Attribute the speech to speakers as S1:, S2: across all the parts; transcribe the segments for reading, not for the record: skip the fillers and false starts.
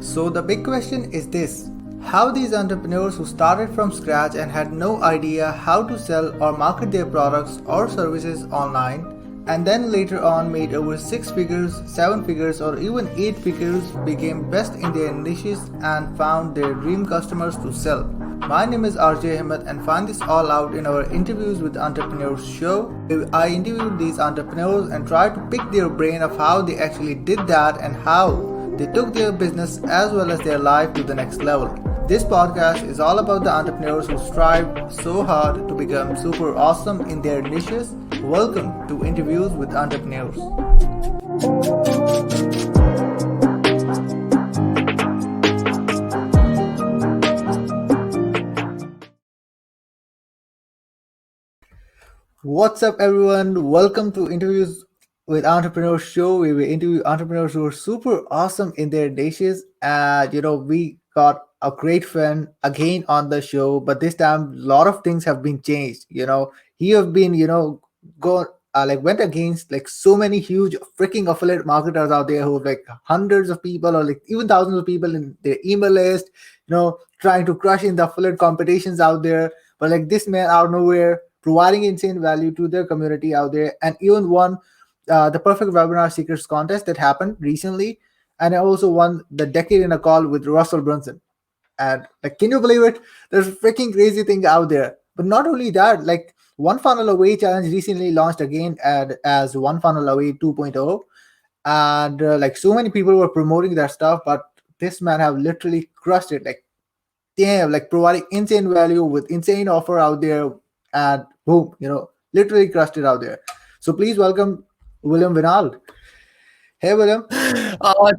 S1: So the big question is this: how these entrepreneurs who started from scratch and had no idea how to sell or market their products or services online and then later on made over 6 figures, 7 figures or even 8 figures became best in their niches and found their dream customers to sell. My name is RJ Ahmed and find this all out in our Interviews with Entrepreneurs show. I interviewed these entrepreneurs and tried to pick their brain of how they actually did that and how they took their business as well as their life to the next level. This podcast is all about the entrepreneurs who strive so hard to become super awesome in their niches. Welcome to Interviews with Entrepreneurs. What's up, everyone? Welcome to Interviews with Entrepreneurs show. We will interview entrepreneurs who are super awesome in their niches. And we got a great friend again on the show, but this time a lot of things have been changed. He have been go went against like so many huge freaking affiliate marketers out there who have like hundreds of people or like even thousands of people in their email list, trying to crush in the affiliate competitions out there. But like this man out of nowhere providing insane value to their community out there, and even won the perfect webinar secrets contest that happened recently, and I also won the decade in a call with Russell Brunson. And like, can you believe it? There's freaking crazy things out there. But not only that, like One Funnel Away challenge recently launched again as One Funnel Away 2.0, and like so many people were promoting that stuff, but this man have literally crushed it. Like damn, like providing insane value with insane offer out there, and boom, literally crushed it out there. So please welcome Wilhelm Winald. Hey, William.
S2: Oh,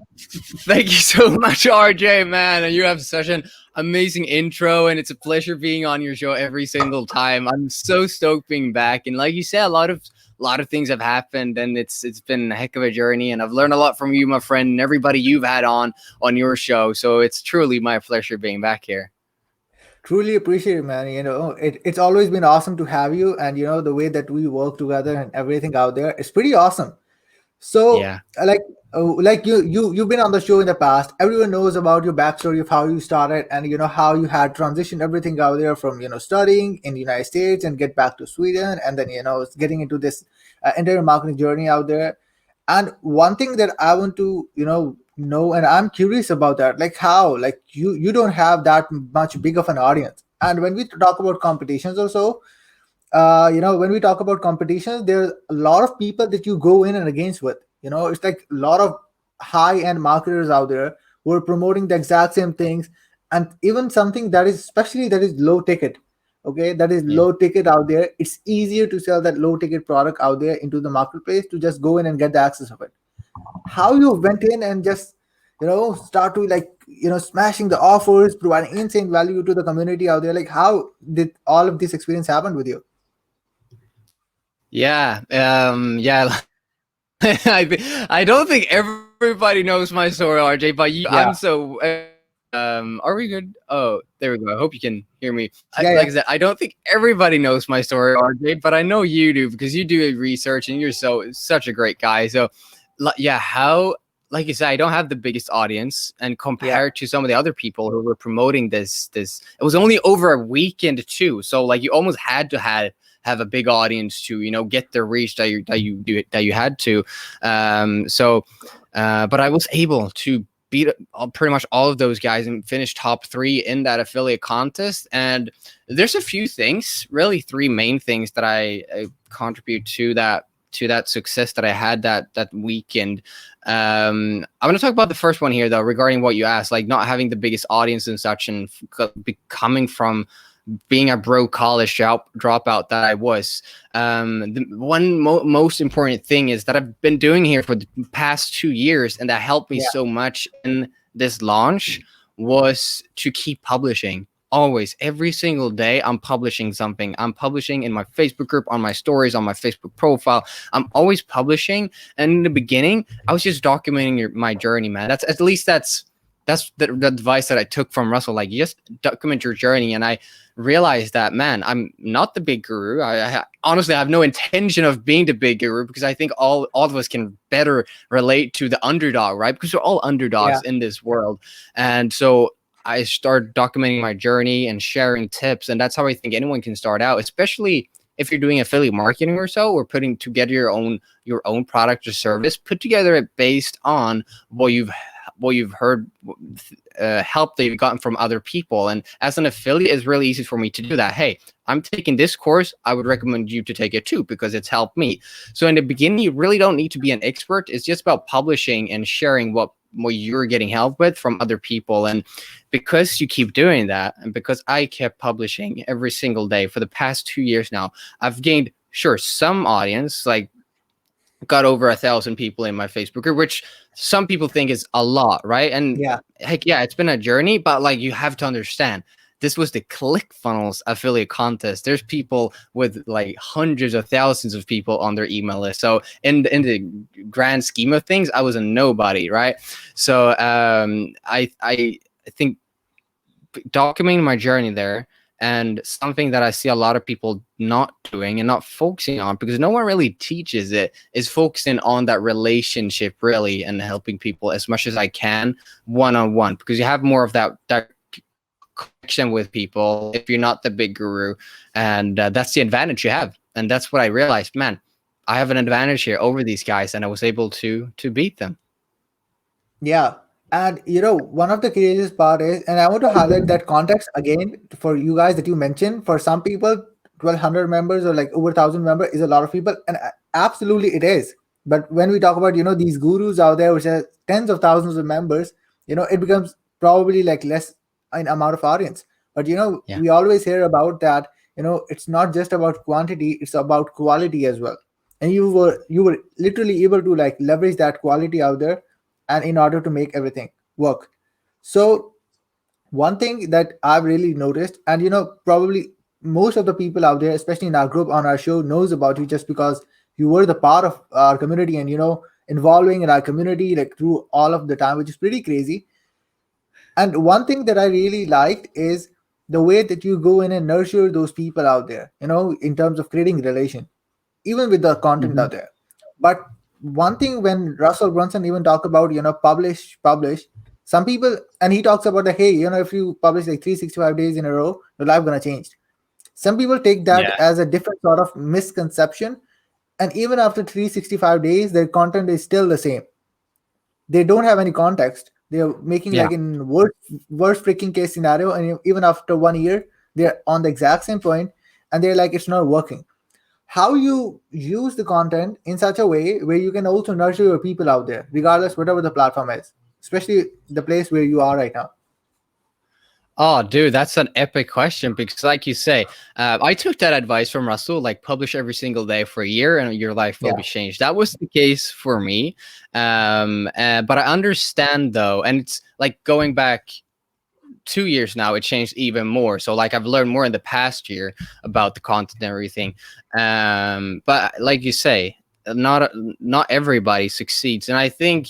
S2: thank you so much, RJ, man. And you have such an amazing intro, and it's a pleasure being on your show every single time. I'm so stoked being back. And like you said, a lot of things have happened, and it's been a heck of a journey. And I've learned a lot from you, my friend, and everybody you've had on your show. So it's truly my pleasure being back here.
S1: Truly appreciate it, man. It's always been awesome to have you, and the way that we work together and everything out there, it's pretty awesome. So,
S2: Yeah.
S1: you've been on the show in the past. Everyone knows about your backstory of how you started and how you had transitioned everything out there from studying in the United States and get back to Sweden, and then getting into this entire marketing journey out there. And one thing that I want to know, and I'm curious about that, like how like you don't have that much big of an audience, and when we talk about competitions also, when we talk about competitions, there's a lot of people that you go in and against with. It's like a lot of high-end marketers out there who are promoting the exact same things, and even something that is especially that is low ticket. Okay, that is low ticket out there. It's easier to sell that low ticket product out there into the marketplace to just go in and get the access of it. How you went in and just start to smashing the offers, providing insane value to the community out there. Like how did all of this experience happen with you?
S2: Yeah. I don't think everybody knows my story, RJ, but I'm so. Are we good? Oh, there we go. I hope you can hear me. Like I said, I don't think everybody knows my story, RJ, but I know you do because you do research and you're such a great guy. So, how, like you said, I don't have the biggest audience, and compared to some of the other people who were promoting this, it was only over a weekend too. So like you almost had to have a big audience to get the reach that you had to. But I was able to beat pretty much all of those guys and finish top 3 in that affiliate contest. And there's a few things, really 3 main things that I contribute to that success that I had that weekend. I'm going to talk about the first one here, though, regarding what you asked, like not having the biggest audience and such, and coming from being a broke college dropout that I was. The one most important thing is that I've been doing here for the past 2 years, and that helped me so much in this launch, was to keep publishing. Always, every single day, I'm publishing something. I'm publishing in my Facebook group, on my stories, on my Facebook profile. I'm always publishing. And in the beginning, I was just documenting my journey, man. That's that's the advice that I took from Russell. Like, just document your journey. And I realized that, man, I'm not the big guru. Honestly, I have no intention of being the big guru, because I think all of us can better relate to the underdog, right? Because we're all underdogs in this world. And so I started documenting my journey and sharing tips. And that's how I think anyone can start out, especially if you're doing affiliate marketing or so, or putting together your own product or service. Put together it based on what you've heard, help that you've gotten from other people. And as an affiliate, it's really easy for me to do that. Hey, I'm taking this course, I would recommend you to take it too, because it's helped me. So in the beginning, you really don't need to be an expert. It's just about publishing and sharing what you're getting help with from other people. And because you keep doing that, and because I kept publishing every single day for the past 2 years now, I've gained, sure, some audience, like got over 1,000 people in my Facebook group, which some people think is a lot, right? And heck yeah, it's been a journey, but like, you have to understand, this was the ClickFunnels affiliate contest. There's people with like hundreds of thousands of people on their email list. So in the grand scheme of things, I was a nobody, right? So I think documenting my journey there, and something that I see a lot of people not doing and not focusing on, because no one really teaches it, is focusing on that relationship, really, and helping people as much as I can one-on-one, because you have more of that connection with people if you're not the big guru. And that's the advantage you have. And that's what I realized, man, I have an advantage here over these guys, and I was able to beat them.
S1: Yeah. And one of the craziest part is, and I want to highlight that context again for you guys that you mentioned. For some people, 1,200 members or like over 1,000 members is a lot of people, and absolutely it is. But when we talk about these gurus out there which have tens of thousands of members, it becomes probably like less in amount of audience. But we always hear about that. It's not just about quantity; it's about quality as well. And you were literally able to like leverage that quality out there, and in order to make everything work. So one thing that I've really noticed, and probably most of the people out there, especially in our group on our show, knows about you just because you were the part of our community, and involving in our community like through all of the time, which is pretty crazy. And one thing that I really liked is the way that you go in and nurture those people out there, in terms of creating relation, even with the content out there. But one thing, when Russell Brunson even talk about, publish, some people, and he talks about hey, if you publish like 365 days in a row, your life gonna change. Some people take that as a different sort of misconception. And even after 365 days, their content is still the same. They don't have any context. They're making like in worst freaking case scenario, and even after 1 year, they're on the exact same point, and they're like, it's not working. How you use the content in such a way where you can also nurture your people out there, regardless whatever the platform is, especially the place where you are right now.
S2: Oh, dude, that's an epic question, because like you say, I took that advice from Russell, like publish every single day for a year and your life will be changed. That was the case for me. But I understand though, and it's like going back 2 years now, it changed even more. So like I've learned more in the past year about the content and everything. But like you say, not everybody succeeds. And I think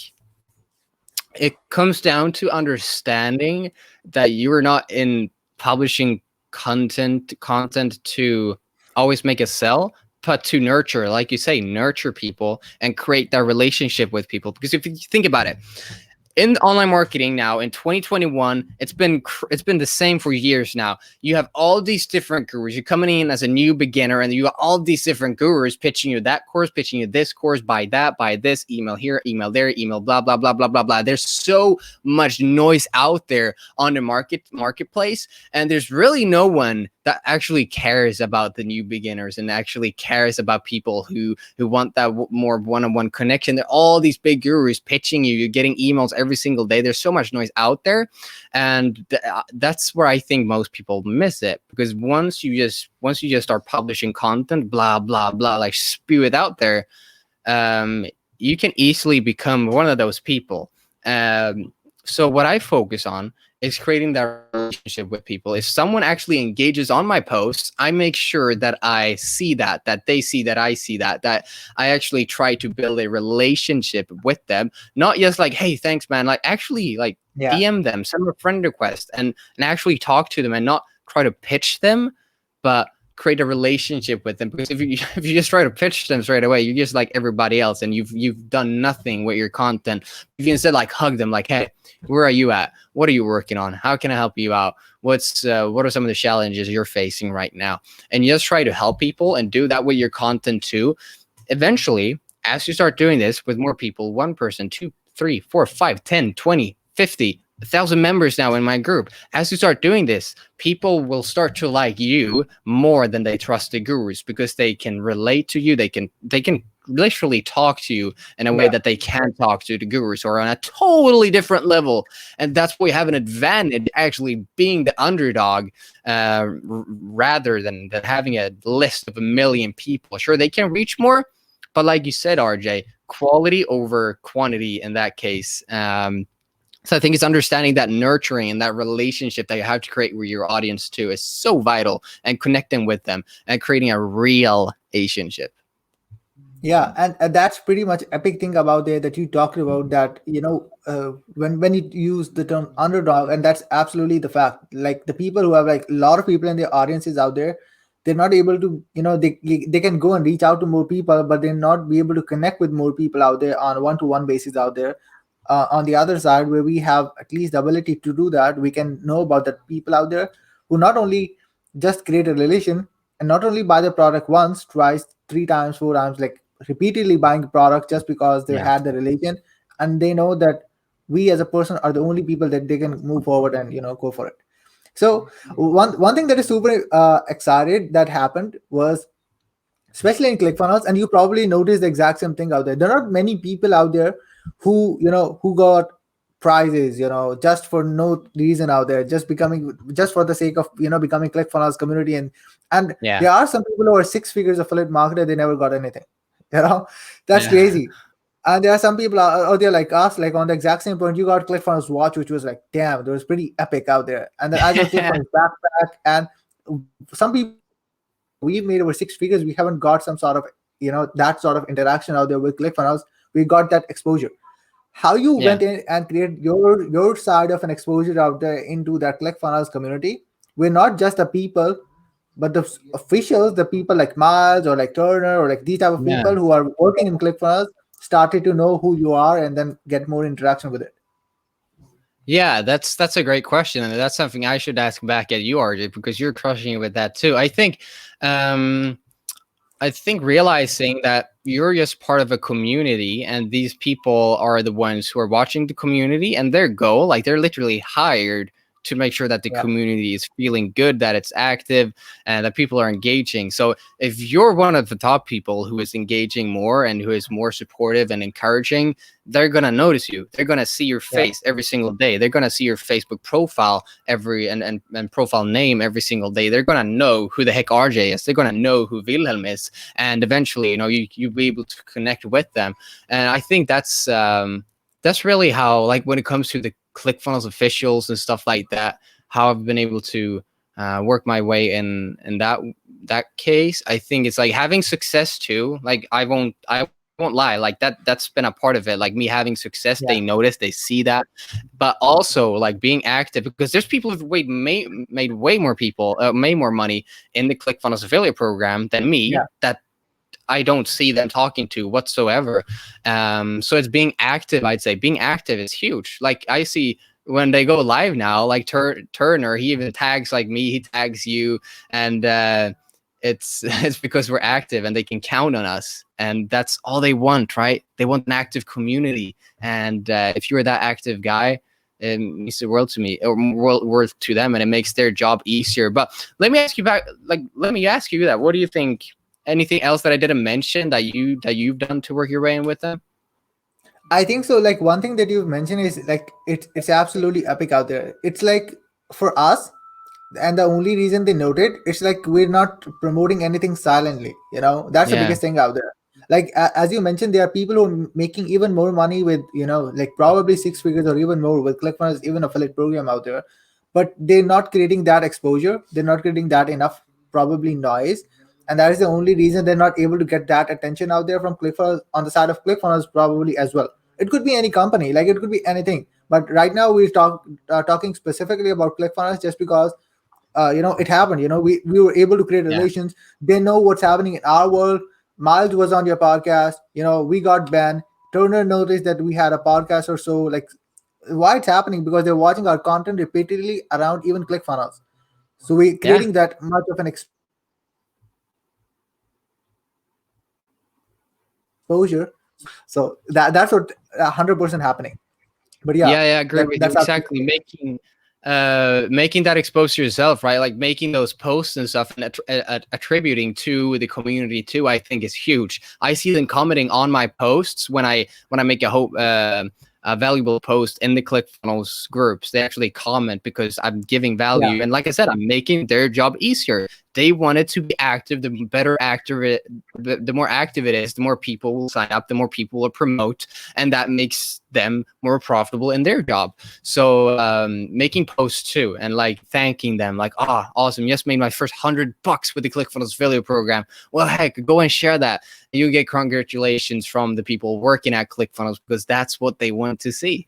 S2: it comes down to understanding that you are not in publishing content to always make a sell, but to nurture, like you say, nurture people and create that relationship with people. Because if you think about it, in online marketing now in 2021, it's been the same for years now. You have all these different gurus. You're coming in as a new beginner, and you have all these different gurus pitching you that course, pitching you this course, buy that, buy this, email here, email there, email blah blah blah blah blah blah. There's so much noise out there on the marketplace, and there's really no one that actually cares about the new beginners and actually cares about people who want that more one-on-one connection. There are all these big gurus pitching you. You're getting emails every single day. There's so much noise out there, and that's where I think most people miss it, because once you just start publishing content, blah blah blah, like spew it out there, you can easily become one of those people. So what I focus on is creating that relationship with people. If someone actually engages on my posts, I make sure that I see that they see that I see that I actually try to build a relationship with them, not just like, hey, thanks, man. Like actually, like
S1: Yeah.
S2: DM them, send a friend request, and actually talk to them, and not try to pitch them, but create a relationship with them. Because if you if you just try to pitch them straight away, you're just like everybody else, and you've done nothing with your content. If you instead like hug them, like, hey, where are you at? What are you working on? How can I help you out? What are some of the challenges you're facing right now? And you just try to help people and do that with your content too. Eventually, as you start doing this with more people, one person, two, three, four, 5, 10, 20, 50, 1,000 members now in my group. As you start doing this, people will start to like you more than they trust the gurus, because they can relate to you. They can literally talk to you in a way
S1: Yeah.
S2: that they can talk to the gurus, or on a totally different level. And that's why we have an advantage actually being the underdog, rather than having a list of a million people. Sure, they can reach more, but like you said, RJ, quality over quantity in that case. So I think it's understanding that nurturing and that relationship that you have to create with your audience too is so vital, and connecting with them and creating a real relationship.
S1: Yeah, and that's pretty much epic thing about there that you talked about, that when you use the term underdog, and that's absolutely the fact. Like the people who have like a lot of people in their audiences out there, they're not able to, they can go and reach out to more people, but they're not be able to connect with more people out there on a one-to-one basis out there. On the other side, where we have at least the ability to do that, we can know about the people out there who not only just create a relation, and not only buy the product once, twice, three times, four times, like repeatedly buying product just because they
S2: Yeah.
S1: had the relation, and they know that we as a person are the only people that they can move forward and go for it. So one thing that is super excited that happened was, especially in ClickFunnels, and you probably noticed the exact same thing out there. There are not many people out there who got prizes, just for no reason out there, just for the sake of becoming ClickFunnels community, and
S2: Yeah.
S1: there are some people who are six figures affiliate marketer, they never got anything. You know, that's
S2: Yeah.
S1: crazy. And there are some people out there like us, like on the exact same point. You got ClickFunnels watch, which was like, damn, that was pretty epic out there. And then I got ClickFunnels backpack, and some people out there, we've made over six figures. We haven't got some sort of that sort of interaction out there with ClickFunnels. We got that exposure. How you went
S2: Yeah.
S1: in and create your side of an exposure out there into that ClickFunnels community. We're not just the people, but the officials, the people like Miles or like Turner or like these type of
S2: Yeah.
S1: people who are working in ClickFunnels started to know who you are and then get more interaction with it.
S2: Yeah, that's a great question, and that's something I should ask back at you, RJ, because you're crushing it with that too. Um, I think realizing that you're just part of a community, and these people are the ones who are watching the community, and their goal, like they're literally hired to make sure that the
S1: Yeah,
S2: community is feeling good, that it's active, and that people are engaging. So if you're one of the top people who is engaging more and who is more supportive and encouraging, they're gonna notice you. They're gonna see your
S1: yeah,
S2: face every single day. They're gonna see your Facebook profile every and profile name every single day. They're gonna know who the heck RJ is. They're gonna know who Wilhelm is, and eventually, you'll be able to connect with them. And I think that's really how, like, when it comes to the ClickFunnels officials and stuff like that, how I've been able to work my way in that case. I think it's like having success too. Like I won't lie, like that's been a part of it. Like me having success,
S1: yeah,
S2: they notice, they see that, but also like being active, because there's people who've made way more people, made more money in the ClickFunnels affiliate program than me,
S1: yeah,
S2: that I don't see them talking to whatsoever. So it's being active. I'd say being active is huge. Like I see when they go live now, like Turner, he even tags like me, he tags you, and it's it's because we're active and they can count on us, and that's all they want, right? They want an active community, and if you're that active guy, it means the world to me, or worth to them, and it makes their job easier. But let me ask you that. What do you think? Anything else that I didn't mention that you've done to work your way in with them?
S1: I think so. Like one thing that you've mentioned is like it's absolutely epic out there. It's like for us, and the only reason they noted, it's like we're not promoting anything silently. That's the
S2: Yeah.
S1: biggest thing out there. Like as you mentioned, there are people who are making even more money with, like probably six figures or even more with ClickFunnels, even affiliate program out there, but they're not creating that exposure. They're not creating that enough probably noise, and that is the only reason they're not able to get that attention out there from ClickFunnels, on the side of ClickFunnels probably as well. It could be any company, like it could be anything, but right now we're talking specifically about ClickFunnels just because it happened. We were able to create
S2: Yeah.
S1: relations. They know what's happening in our world. Miles was on your podcast. We got banned. Turner noticed that we had a podcast or so. Like, why it's happening? Because they're watching our content repeatedly around even ClickFunnels. So we're
S2: Yeah.
S1: creating that much of an exposure. So that's what 100% happening. But yeah,
S2: Yeah, yeah, I agree with you.
S1: that's
S2: Exactly.
S1: absolutely
S2: Making that exposure yourself, right? Like making those posts and stuff and attributing to the community too, I think is huge. I see them commenting on my posts when I make a valuable post in the ClickFunnels groups. They actually comment because I'm giving
S1: yeah.
S2: value, and like I said, I'm making their job easier. They want it to be active. The better active it, the more active it is, the more people will sign up, the more people will promote, and that makes them more profitable in their job. So making posts too, and like thanking them, like, ah, oh, awesome, just made my first $100 with the ClickFunnels affiliate program. Well, heck, go and share that. You get congratulations from the people working at ClickFunnels because that's what they want to see.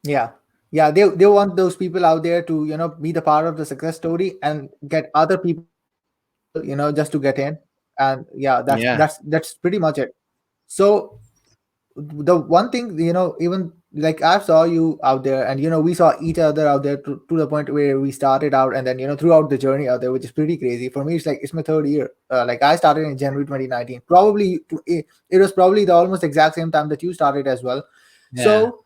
S1: Yeah, they want those people out there to be the part of the success story and get other people just to get in. And yeah, that's
S2: Yeah,
S1: pretty much it. So the one thing, even like I saw you out there, and we saw each other out there to the point where we started out, and then throughout the journey out there, which is pretty crazy for me. It's like it's my third year. Like I started in January 2019. Probably it was probably the almost exact same time that you started as well.
S2: yeah,
S1: So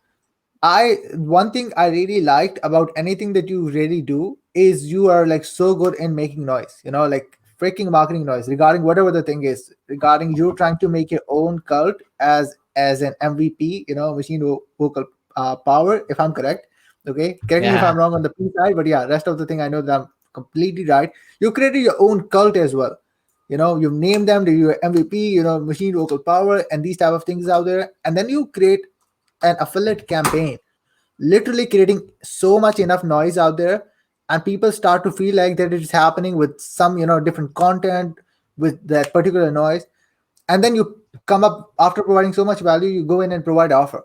S1: I one thing I really liked about anything that you really do is you are like so good in making noise, like freaking marketing noise regarding whatever the thing is, regarding you trying to make your own cult as an MVP, vocal power, if I'm correct. Okay, correct me if
S2: yeah,
S1: I'm wrong on the P side, but yeah, rest of the thing I know that I'm completely right. You created your own cult as well. You name them to your MVP, machine vocal power, and these type of things out there, and then you create an affiliate campaign, literally creating so much enough noise out there, and people start to feel like that it is happening with some different content with that particular noise, and then you come up after providing so much value, you go in and provide offer.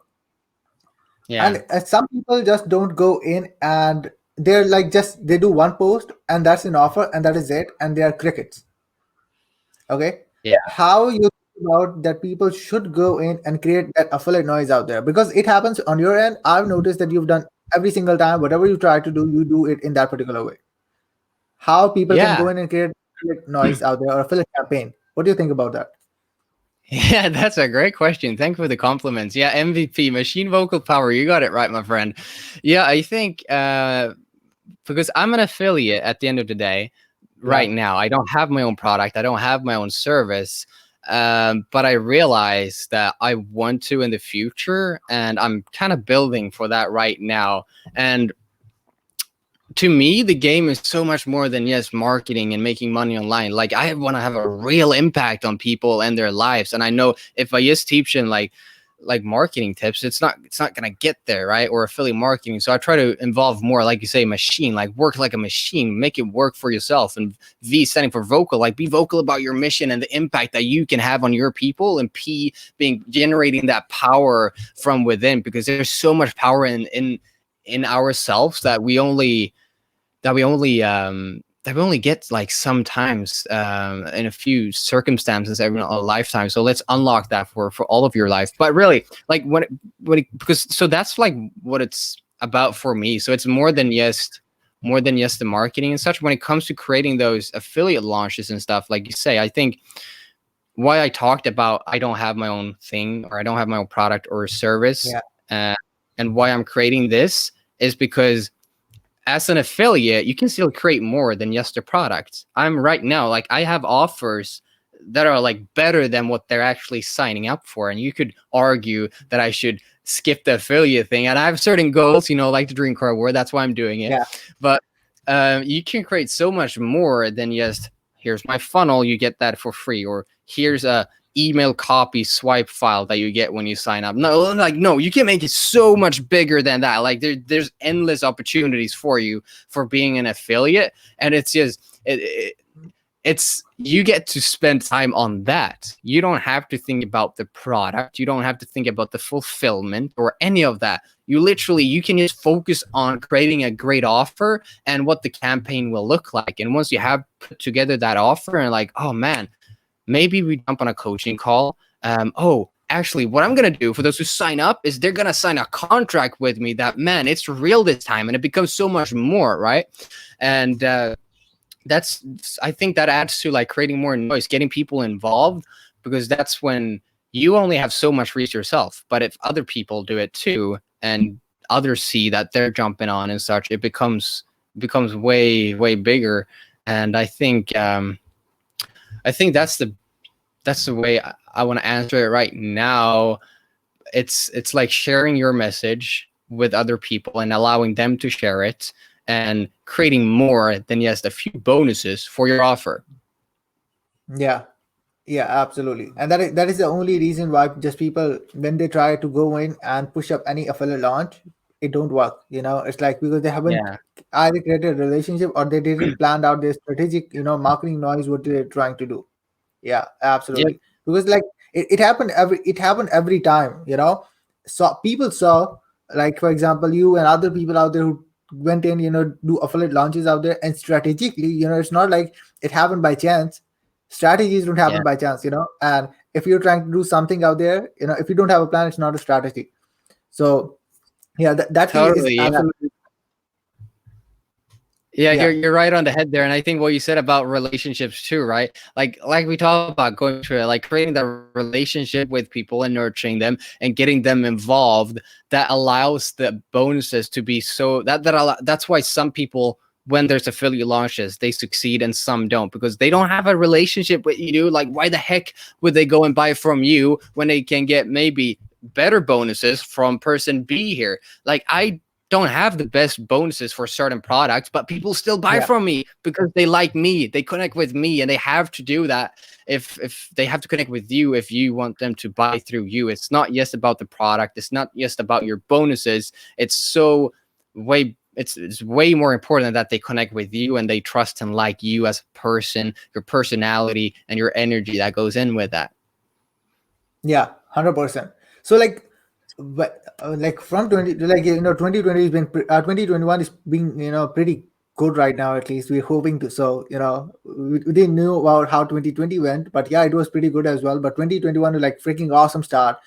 S2: yeah,
S1: And some people just don't go in, and they're like, just they do one post and that's an offer and that is it, and they are crickets. Okay,
S2: yeah,
S1: how you think about that people should go in and create that affiliate noise out there, because it happens on your end. I've noticed that you've done every single time whatever you try to do, you do it in that particular way. How people can
S2: yeah.
S1: go in and create affiliate noise out there or affiliate campaign? What do you think about that?
S2: Yeah, that's a great question. Thank you for the compliments. Yeah, MVP, machine vocal power. You got it right, my friend. Yeah, I think because I'm an affiliate at the end of the day,
S1: Yeah,
S2: right now, I don't have my own product, I don't have my own service. But I realize that I want to in the future, and I'm kind of building for that right now. And to me, the game is so much more than just marketing and making money online. Like I want to have a real impact on people and their lives. And I know if I just teach them like marketing tips, it's not gonna get there, right? Or affiliate marketing. So I try to involve more, like you say, machine, like work like a machine, make it work for yourself. And V standing for vocal, like be vocal about your mission and the impact that you can have on your people. And P being generating that power from within, because there's so much power in ourselves that we only get like sometimes in a few circumstances every a lifetime. So let's unlock that for all of your life. But really, like because so that's like what it's about for me. So it's more than just the marketing and such. When it comes to creating those affiliate launches and stuff, like you say, I think why I talked about I don't have my own thing, or I don't have my own product or service,
S1: yeah,
S2: uh, and why I'm creating this is because as an affiliate, you can still create more than just a product. I'm right now, like I have offers that are like better than what they're actually signing up for. And you could argue that I should skip the affiliate thing. And I have certain goals, like the Dream Car Award. That's why I'm doing it.
S1: yeah,
S2: But you can create so much more than just here's my funnel, you get that for free, or here's a email copy swipe file that you get when you sign up. No, like, no, you can make it so much bigger than that. Like there's endless opportunities for you for being an affiliate, and it's just it's you get to spend time on that. You don't have to think about the product. You don't have to think about the fulfillment or any of that. You can just focus on creating a great offer and what the campaign will look like. And once you have put together that offer and like, oh man, maybe we jump on a coaching call. Actually, what I'm going to do for those who sign up is they're going to sign a contract with me that, man, it's real this time. And it becomes so much more, right? And I think that adds to like creating more noise, getting people involved, because that's when you only have so much reach yourself. But if other people do it too, and others see that they're jumping on and such, it becomes way, way bigger. And I think that's the way I want to answer it right now. It's like sharing your message with other people and allowing them to share it, and creating more than just a few bonuses for your offer.
S1: Yeah, yeah, absolutely. And that is the only reason why just people, when they try to go in and push up any affiliate launch, it don't work. It's like because they haven't
S2: Yeah.
S1: either created a relationship or they didn't plan out their strategic, marketing noise what they're trying to do. Yeah,
S2: Yep.
S1: absolutely. Because like it happened every time. So people saw, like for example, you and other people out there who went in, do affiliate launches out there, and strategically, it's not like it happened by chance. Strategies don't
S2: Yeah.
S1: happen by chance. And if you're trying to do something out there, if you don't have a plan, it's not a strategy. So yeah, that thing is
S2: Totally. Yeah.
S1: absolutely.
S2: Yeah,
S1: Yeah,
S2: you're right on the head there, and I think what you said about relationships too, right? Like we talked about going through it, like creating that relationship with people and nurturing them and getting them involved. That allows the bonuses to be so that's why some people, when there's affiliate launches, they succeed and some don't, because they don't have a relationship with you. Like, why the heck would they go and buy from you when they can get maybe better bonuses from person B here? Like, I don't have the best bonuses for certain products, but people still buy
S1: yeah,
S2: from me because they like me, they connect with me, and they have to do that. If they have to connect with you, if you want them to buy through you, it's not just about the product, it's not just about your bonuses. It's way more important that they connect with you and they trust and like you as a person, your personality and your energy that goes in with that.
S1: yeah, 100%. So like from 2020 has been 2021 is being pretty good right now. At least we're hoping to. So we didn't know about how 2020 went, but yeah, it was pretty good as well. But 2021 was like freaking awesome start.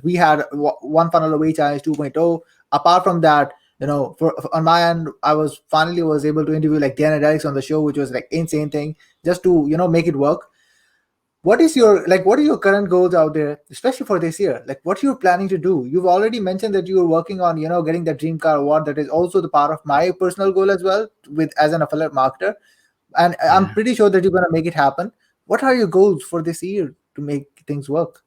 S1: We had one funnel away challenge 2.0. Apart from that, on my end, I was able to interview like Dan and Alex on the show, which was like insane thing just to make it work. What are your current goals out there, especially for this year? Like, what you're planning to do? You've already mentioned that you are working on getting that dream car award. That is also the part of my personal goal as well, with as an affiliate marketer, and I'm
S2: Yeah.
S1: pretty sure that you're going to make it happen. What are your goals for this year to make things work?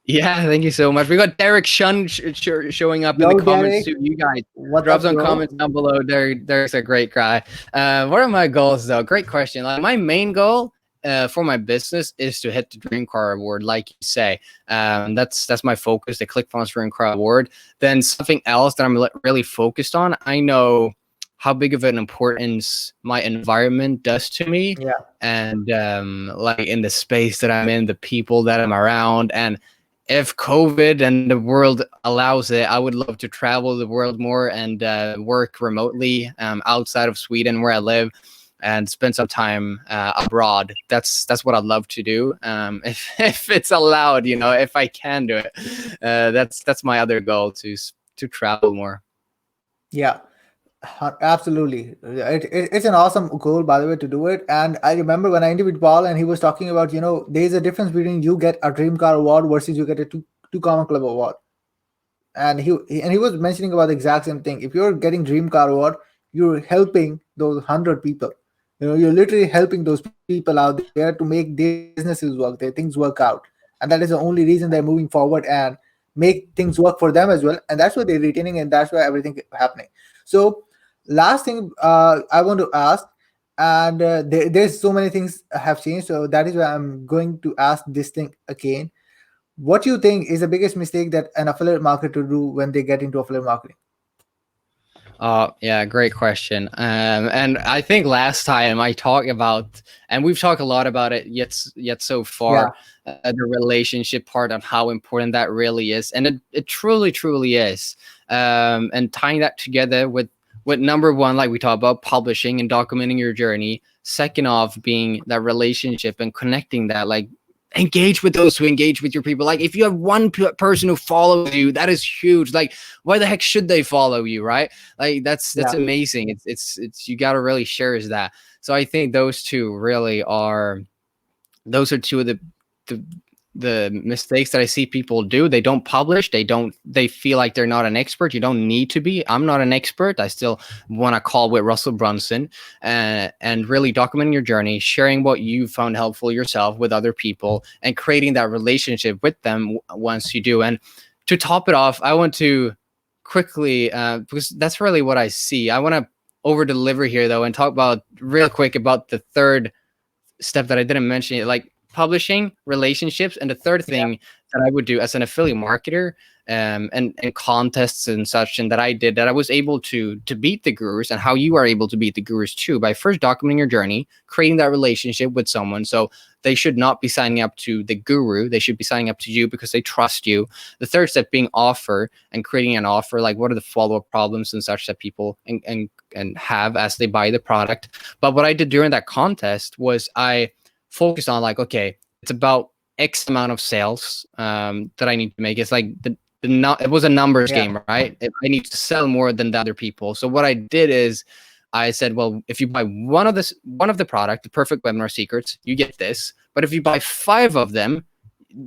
S2: Yeah, thank you so much. We got Derek Shun showing up in the
S1: Yo,
S2: comments
S1: Derek,
S2: too. You guys
S1: what's
S2: drop
S1: up,
S2: some
S1: bro?
S2: comments down below. Derek's a great guy. What are my goals though? Great question. Like, my main goal for my business is to hit the Dream Car Award, like you say. That's my focus. The ClickFunnels Dream Car Award. Then something else that I'm really focused on. I know how big of an importance my environment does to me,
S1: Yeah,
S2: and like in the space that I'm in, the people that I'm around, and if COVID and the world allows it, I would love to travel the world more and work remotely outside of Sweden where I live, and spend some time abroad. That's what I'd love to do, if it's allowed, if I can do it. That's my other goal, to travel more.
S1: yeah. Absolutely. It's an awesome goal, by the way, to do it. And I remember when I interviewed Paul and he was talking about, there's a difference between you get a dream car award versus you get a two common club award. And he was mentioning about the exact same thing. If you're getting dream car award, you're helping those 100 people. You're literally helping those people out there to make their businesses work, their things work out. And that is the only reason they're moving forward and make things work for them as well. And that's why they're retaining, and that's why everything happening. So last thing I want to ask, and there's so many things have changed. So that is why I'm going to ask this thing again. What do you think is the biggest mistake that an affiliate marketer do when they get into affiliate marketing?
S2: Yeah, great question. And I think last time I talked about, and we've talked a lot about it yet so
S1: Yeah,
S2: far, the relationship part and how important that really is, and it truly is. And tying that together with number one, like we talked about, publishing and documenting your journey. Second off, being that relationship and connecting that, like engage with those who engage with your people. Like if you have one person who follows you, that is huge. Like why the heck should they follow you, right? Like that's
S1: yeah,
S2: amazing. It's you got to really cherish that. So I think those two really are, those are two of the the mistakes that I see people do. They don't publish. They feel like they're not an expert. You don't need to be. I'm not an expert. I still want to call with Russell Brunson, and really documenting your journey, sharing what you found helpful yourself with other people, and creating that relationship with them once you do. And to top it off, I want to quickly, because that's really what I see. I want to over deliver here though, and talk about real quick about the third step that I didn't mention, like publishing, relationships, and the third
S1: yeah,
S2: thing that I would do as an affiliate marketer, and contests and such, and that I did, that I was able to beat the gurus, and how you are able to beat the gurus too, by first documenting your journey, creating that relationship with someone. So they should not be signing up to the guru; they should be signing up to you because they trust you. The third step being offer, and creating an offer, like what are the follow-up problems and such that people and have as they buy the product. But what I did during that contest was I focused on, like, okay, it's about X amount of sales that I need to make. It's like it was a numbers
S1: yeah,
S2: game, right? I need to sell more than the other people. So what I did is I said, well, if you buy one of the product, the perfect webinar secrets, you get this. But if you buy 5 of them,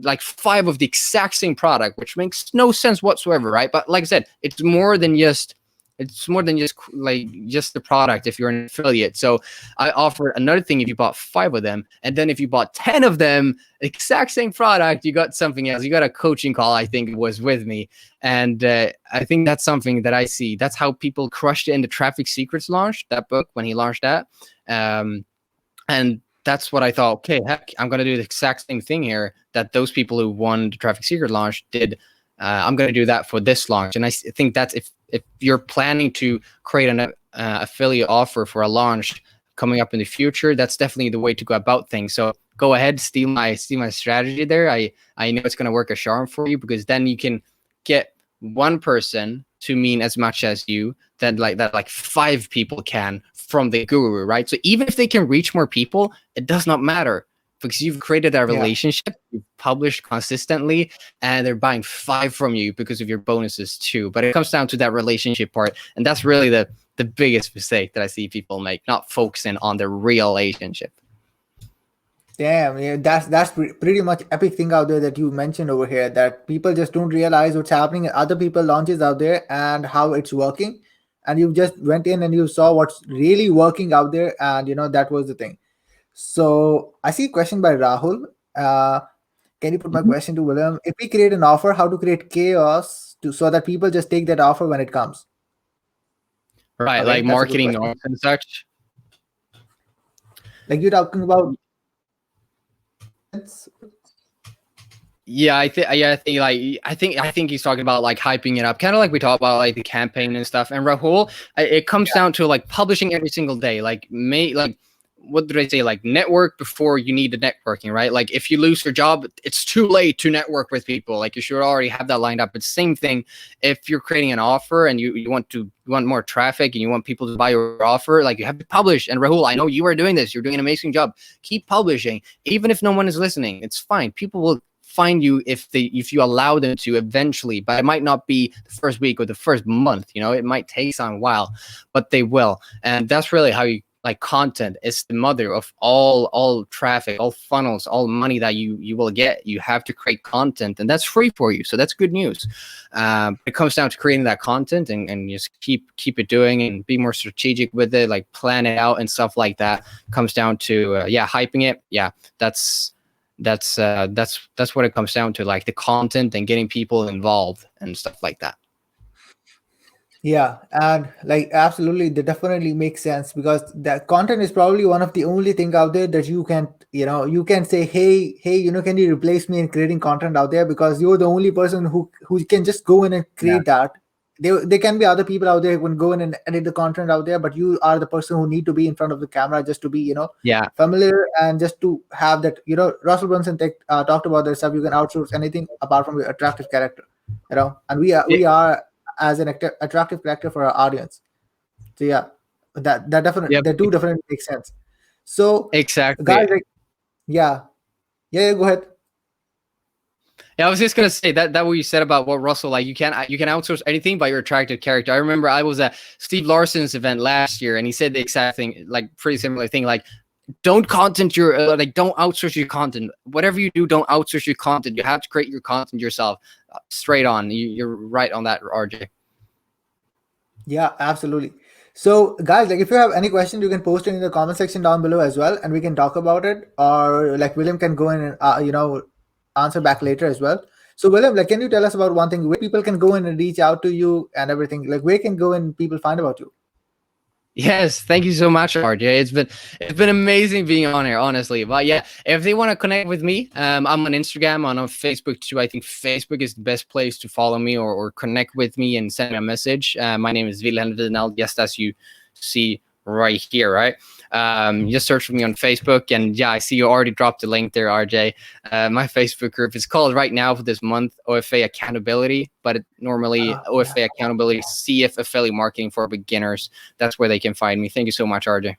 S2: like 5 of the exact same product, which makes no sense whatsoever, right? But like I said, it's more than just like just the product if you're an affiliate. So I offered another thing if you bought 5 of them, and then if you bought 10 of them, exact same product, you got something else. You got a coaching call, I think it was, with me. And I think that's something that I see. That's how people crushed it in the Traffic Secrets launch, that book, when he launched that. And that's what I thought, okay, heck, I'm going to do the exact same thing here that those people who won the Traffic Secret launch did. I'm going to do that for this launch. And I think that's, if you're planning to create an affiliate offer for a launch coming up in the future, that's definitely the way to go about things. So go ahead, steal my strategy there. I know it's going to work a charm for you, because then you can get one person to mean as much as you that like 5 people can from the guru, right? So even if they can reach more people, it does not matter, because you've created that
S1: yeah.
S2: relationship, you've published consistently, and they're buying 5 from you because of your bonuses too. But it comes down to that relationship part, and that's really the biggest mistake that I see people make, not focusing on the relationship.
S1: Damn, yeah, that's pretty much epic thing out there that you mentioned over here, that people just don't realize what's happening in other people launches out there and how it's working. And you just went in and you saw what's really working out there, and that was the thing. So I see a question by Rahul. Can you put my
S2: Mhm.
S1: question to William? If we create an offer, how to create chaos so that people just take that offer when it comes?
S2: Right,
S1: Okay,
S2: like
S1: that's a good
S2: marketing
S1: question.
S2: notes and such.
S1: Like you're talking about.
S2: Yeah, I think he's talking about like hyping it up, kind of like we talked about like the campaign and stuff. And Rahul, it comes down to like publishing every single day. Like what did I say? Like network before you need the networking, right? Like if you lose your job, it's too late to network with people. Like you should already have that lined up. It's the same thing if you're creating an offer and you want more traffic and you want people to buy your offer. Like you have to publish. And Rahul, I know you are doing this. You're doing an amazing job. Keep publishing, even if no one is listening. It's fine. People will find you if you allow them to eventually, but it might not be the first week or the first month. It might take some while, but they will. And that's really how you, like, content is the mother of all traffic, all funnels, all money that you will get. You have to create content, and that's free for you, so that's good news. It comes down to creating that content and just keep it doing and be more strategic with it, like plan it out and stuff like that. Comes down to hyping it. That's what it comes down to, like the content and getting people involved and stuff like that.
S1: Yeah, and like absolutely, that definitely makes sense because that content is probably one of the only thing out there that you can, you can say, hey, can you replace me in creating content out there? Because you're the only person who can just go in and
S2: Yeah.
S1: create that. There can be other people out there who can go in and edit the content out there, but you are the person who need to be in front of the camera just to be,
S2: Yeah.
S1: familiar and just to have that. Russell Brunson talked about this stuff. You can outsource anything apart from your attractive character, and we are as an attractive character for our audience. So yeah, that definitely
S2: Yep.
S1: that do definitely make sense. So guys,
S2: Exactly.
S1: like, yeah, yeah, go ahead.
S2: Yeah, I was just gonna say that what you said about what Russell, like you can outsource anything by your attractive character. I remember I was at Steve Larson's event last year, and he said the exact thing, like pretty similar thing, like don't outsource your content. Whatever you do, don't outsource your content. You have to create your content yourself. Straight on, you're right on that, RJ.
S1: Yeah, absolutely. So guys, like if you have any questions, you can post it in the comment section down below as well, and we can talk about it. Or like William can go in and answer back later as well. So William, like, can you tell us about one thing where people can go in and reach out to you and everything? Like, where can go and people find about you?
S2: Yes, thank you so much, RJ. It's been amazing being on here, honestly. But yeah, if they want to connect with me, I'm on Instagram, on Facebook too. I think Facebook is the best place to follow me or connect with me and send me a message. My name is Wilhelm Winald, just as you see right here, right? Just search for me on Facebook, and yeah, I see you already dropped the link there, RJ. My Facebook group is called right now for this month OFA Accountability, but normally
S1: Yeah.
S2: OFA Accountability CF Affiliate Marketing for Beginners. That's where they can find me. Thank you so much, RJ.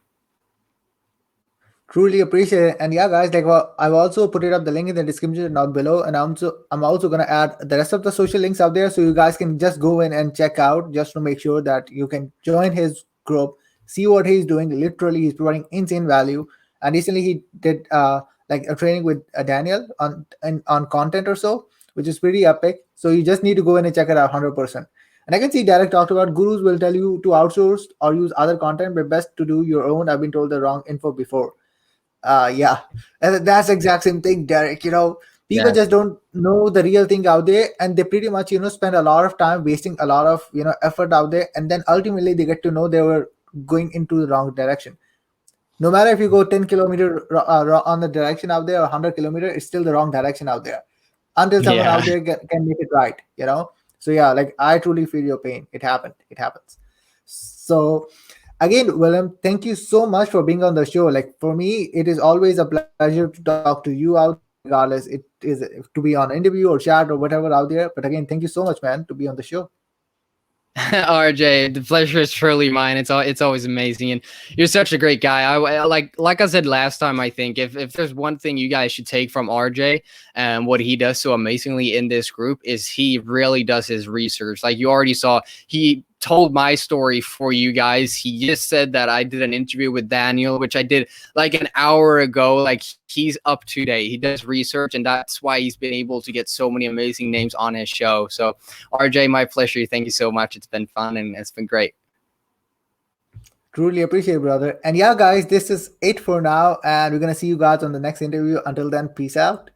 S1: Truly appreciate it. And yeah, guys, like I've also put it up the link in the description down below, and I'm also gonna add the rest of the social links out there so you guys can just go in and check out just to make sure that you can join his group, see what he's doing. Literally, he's providing insane value. And recently he did like a training with Daniel on content or so, which is pretty epic. So you just need to go in and check it out 100%. And I can see Derek talked about gurus will tell you to outsource or use other content, but best to do your own. I've been told the wrong info before. Yeah, and that's the exact same thing, Derek. People
S2: Yeah.
S1: just don't know the real thing out there, and they pretty much spend a lot of time wasting a lot of effort out there, and then ultimately they get to know they were going into the wrong direction. No matter if you go 10 kilometer on the direction out there or 100 kilometer, it's still the wrong direction out there until someone
S2: Yeah.
S1: out there can make it right. So yeah, like I truly feel your pain. It happens. So again, William, thank you so much for being on the show. Like for me, it is always a pleasure to talk to you out there, regardless it is to be on interview or chat or whatever out there. But again, thank you so much, man, to be on the show.
S2: RJ, the pleasure is truly mine. It's always amazing, and you're such a great guy. Like I said last time. I think if there's one thing you guys should take from RJ and what he does so amazingly in this group is he really does his research. Like you already saw, he told my story for you guys. He just said that I did an interview with Daniel, which I did like an hour ago. Like he's up to date. He does research, and that's why he's been able to get so many amazing names on his show. So RJ, my pleasure. Thank you so much. It's been fun and it's been great.
S1: Truly appreciate it, brother. And yeah, guys, this is it for now, and we're gonna see you guys on the next interview. Until then, peace out.